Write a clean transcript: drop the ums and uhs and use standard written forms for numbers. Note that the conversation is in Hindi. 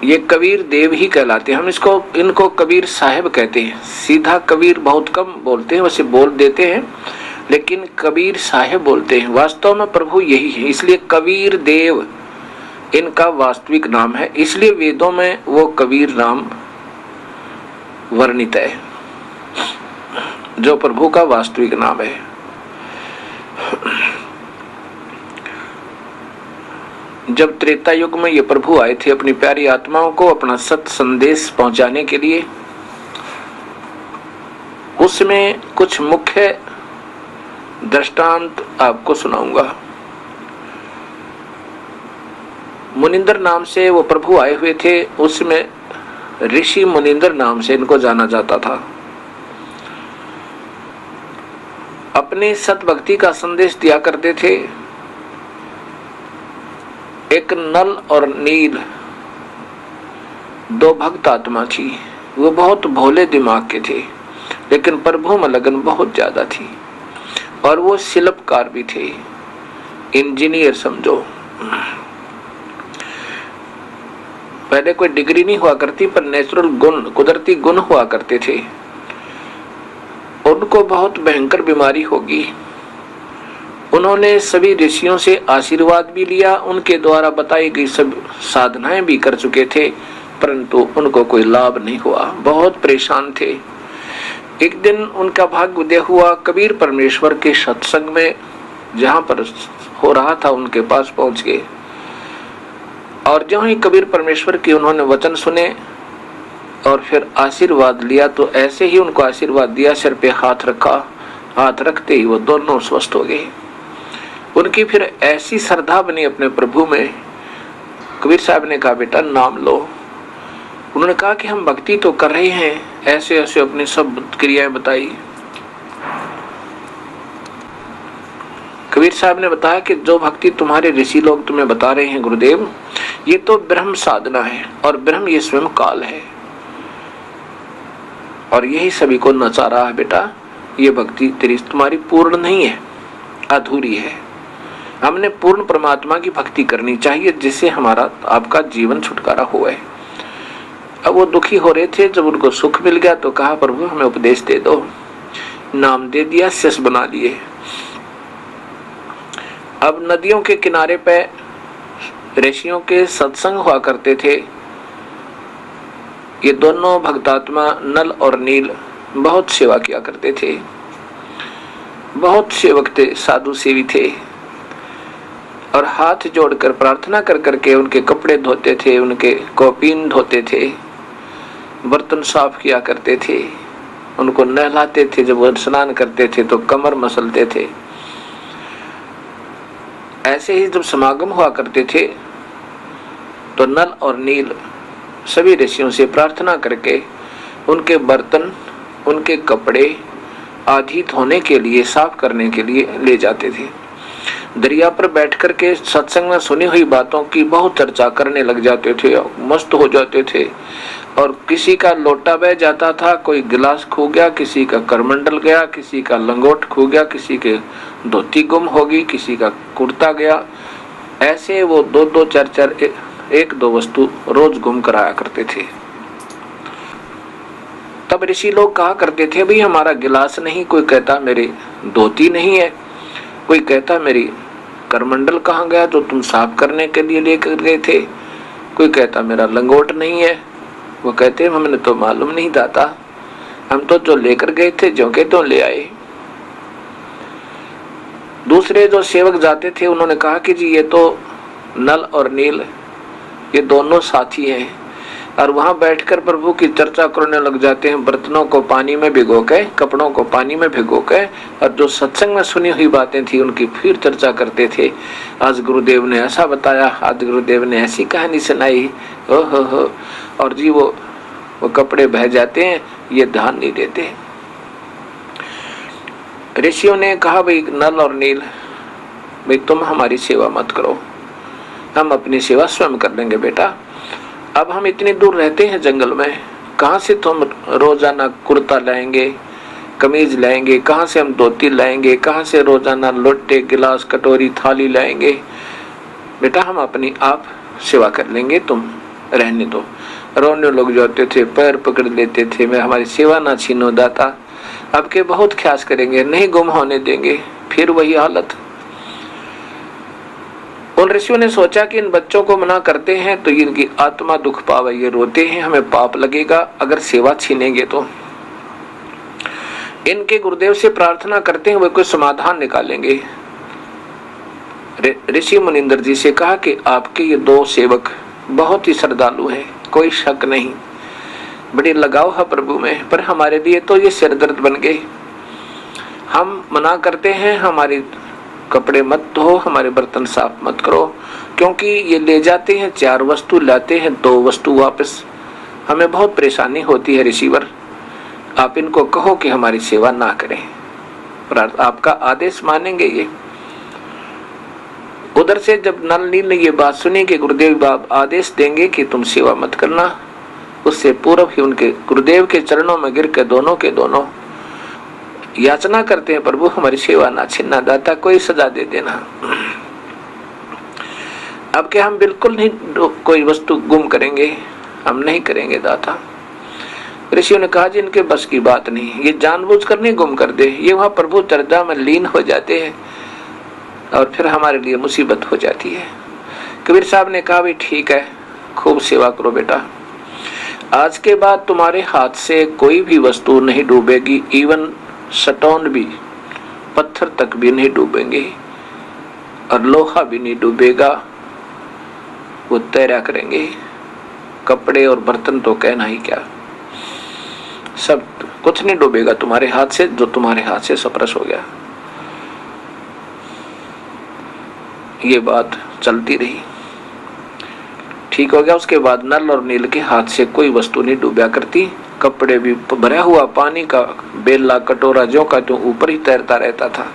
ये कबीर देव ही कहलाते हैं। हम इनको कबीर साहब कहते हैं। सीधा कबीर बहुत कम बोलते हैं, वैसे बोल देते हैं, लेकिन कबीर साहब बोलते हैं। वास्तव में प्रभु यही है, इसलिए कबीर देव इनका वास्तविक नाम है, इसलिए वेदों में वो कबीर नाम वर्णित है, जो प्रभु का वास्तविक नाम है। जब त्रेता युग में ये प्रभु आए थे अपनी प्यारी आत्माओं को अपना सत्य संदेश पहुंचाने के लिए, उसमें कुछ मुख्य दृष्टांत आपको सुनाऊंगा। मुनिंदर नाम से वो प्रभु आए हुए थे, उसमें ऋषि मुनिंदर नाम से इनको जाना जाता था। अपनी सत भक्ति का संदेश दिया करते थे। एक नल और नील दो भक्त आत्मा थी। वो बहुत भोले दिमाग के थे, लेकिन प्रभु में लगन बहुत ज्यादा थी, और वो शिल्पकार भी थे, इंजीनियर समझो। पहले कोई डिग्री नहीं हुआ करती, पर नेचुरल गुण, कुदरती गुण हुआ करते थे। उनको बहुत भयंकर बीमारी होगी। उन्होंने सभी ऋषियों से आशीर्वाद भी लिया, उनके द्वारा बताई गई सब साधनाएं भी कर चुके थे, परंतु उनको कोई लाभ नहीं हुआ। बहुत परेशान थे। एक दिन उनका भाग्य उदय हुआ, कबीर परमेश्वर के सत्संग में जहां पर हो रहा था उनके पास पहुंच गए, और जो ही कबीर परमेश्वर के उन्होंने वचन सुने और फिर आशीर्वाद लिया, तो ऐसे ही उनको आशीर्वाद दिया, सिर पे हाथ रखा, हाथ रखते ही वो दोनों स्वस्थ हो गए। उनकी फिर ऐसी श्रद्धा बनी अपने प्रभु में। कबीर साहब ने कहा, बेटा नाम लो। उन्होंने कहा कि हम भक्ति तो कर रहे हैं, ऐसे ऐसे अपनी सब क्रियाएं बताई। कबीर साहब ने बताया कि जो भक्ति तुम्हारे ऋषि लोग तुम्हें बता रहे हैं गुरुदेव, ये तो ब्रह्म साधना है, और ब्रह्म ये स्वयं काल है, और यही सभी को नचा रहा है। बेटा ये भक्ति तेरी तुम्हारी पूर्ण नहीं है, अधूरी है। हमने पूर्ण परमात्मा की भक्ति करनी चाहिए, जिससे हमारा आपका जीवन छुटकारा हुआ है। अब वो दुखी हो रहे थे। जब उनको सुख मिल गया तो कहा, प्रभु हमें उपदेश दे दो। नाम दे दिया, शिष्य बना लिए। अब नदियों के किनारे पे ऋषियों के सत्संग हुआ करते थे। ये दोनों भक्तात्मा नल और नील बहुत सेवा किया करते थे, बहुत सेवक थे, साधु सेवी थे, और हाथ जोड़कर प्रार्थना कर करके उनके कपड़े धोते थे, उनके कौपीन धोते थे, बर्तन साफ किया करते थे, उनको नहलाते थे। जब वो स्नान करते थे तो कमर मसलते थे। ऐसे ही जब समागम हुआ करते थे तो नल और नील सभी ऋषियों से प्रार्थना करके उनके बर्तन, उनके कपड़े आदि धोने के लिए, साफ करने के लिए ले जाते थे। दरिया पर बैठ कर के सत्संग में सुनी हुई बातों की बहुत चर्चा करने लग जाते थे, मस्त हो जाते थे। और किसी का लोटा बह जाता था, कोई गिलास खो गया, किसी का करमंडल गया, किसी का लंगोट खो गया, किसी के धोती गुम होगी, किसी का कुर्ता गया। ऐसे वो दो दो चार चार एक दो वस्तु रोज गुम कराया करते थे। तब ऋषि लोग कहा करते थे, भाई हमारा गिलास नहीं, कोई कहता मेरी धोती नहीं है, कोई कहता मेरी करमंडल कहाँ गया जो तुम साफ करने के लिए लेकर गए थे, कोई कहता मेरा लंगोट नहीं है। वो कहते हमें तो मालूम नहीं दाता, हम तो जो लेकर गए थे जो के तो ले आए। दूसरे जो सेवक जाते थे उन्होंने कहा कि जी ये तो नल और नील ये दोनों साथी हैं, और वहां बैठकर प्रभु की चर्चा करने लग जाते हैं, बर्तनों को पानी में भिगो के, कपड़ों को पानी में भिगो के, और जो सत्संग में सुनी हुई बातें थी उनकी फिर चर्चा करते थे। आज गुरुदेव ने ऐसा बताया, आज गुरुदेव ने ऐसी कहानी सुनाई, हो, और जी वो कपड़े बह जाते हैं, ये ध्यान नहीं देते। ऋषियों ने कहा, भाई नल और नील, भाई तुम हमारी सेवा मत करो, हम अपनी सेवा स्वयं कर लेंगे। बेटा अब हम इतनी दूर रहते हैं जंगल में, कहाँ से तुम रोजाना कुर्ता लाएंगे, कमीज लाएंगे, कहाँ से हम धोती लाएंगे, कहाँ से रोजाना लोटे गिलास कटोरी थाली लाएंगे। बेटा हम अपनी आप सेवा कर लेंगे, तुम रहने दो। रोने लग जाते थे, पैर पकड़ लेते थे, मैं हमारी सेवा ना छीनो दाता, अब के बहुत ख्यास करेंगे, नहीं गुम होने देंगे। फिर वही हालत। उन ऋषियों ने सोचा कि इन बच्चों को मना करते हैं तो इनकी आत्मा दुख पावे, ये रोते हैं, हमें पाप लगेगा अगर सेवा छीनेंगे तो। इनके गुरुदेव से प्रार्थना करते हैं वे कोई समाधान निकालेंगे। ऋषि मुनिंदर जी से कहा कि आपके ये 2 सेवक बहुत ही श्रद्धालु हैं, कोई शक नहीं, बड़ी लगाव है प्रभु में, पर हमारे लिए तो ये सिरदर्द बन गए। हम मना करते हैं, हमारी कपड़े मत धो, हमारे बर्तन साफ मत करो, क्योंकि ये ले जाते हैं 4 वस्तु, लाते हैं 2 वस्तु वापस, हमें बहुत परेशानी होती है ऋषिवर। आप इनको कहो कि हमारी सेवा ना करें, पर आपका आदेश मानेंगे ये। उधर से जब नल नील ने ये बात सुनी कि गुरुदेव बाब आदेश देंगे कि तुम सेवा मत करना, उससे पूर्व ही उनके गुरुदेव के चरणों में गिर के दोनों के दोनों याचना करते हैं, प्रभु हमारी सेवा ना छीनना, दाता कोई सजा दे देना। अब क्या हम बिल्कुल नहीं कोई वस्तु गुम करेंगे, हम नहीं करेंगे दाता। ऋषियों ने कहा जी इनके बस की बात नहीं, ये जानबूझकर नहीं गुम कर दे, ये वहां प्रभु चर्चा में लीन हो जाते हैं और फिर हमारे लिए मुसीबत हो जाती है। कबीर साहब ने कहा भाई ठीक है, खूब सेवा करो बेटा, आज के बाद तुम्हारे हाथ से कोई भी वस्तु नहीं डूबेगी, इवन स्टोन भी, पत्थर तक भी नहीं डूबेंगे और लोहा भी नहीं डूबेगा, वो तैरा करेंगे। कपड़े और बर्तन तो कहना ही क्या, सब कुछ नहीं डूबेगा तुम्हारे हाथ से, जो तुम्हारे हाथ से सप्रस हो गया। ये बात चलती रही, ठीक हो गया। उसके बाद नल और नील के हाथ से कोई वस्तु नहीं डूबा करती, कपड़े भी भरा हुआ पानी का बेला कटोरा जो का तो ऊपर ही तैरता रहता था।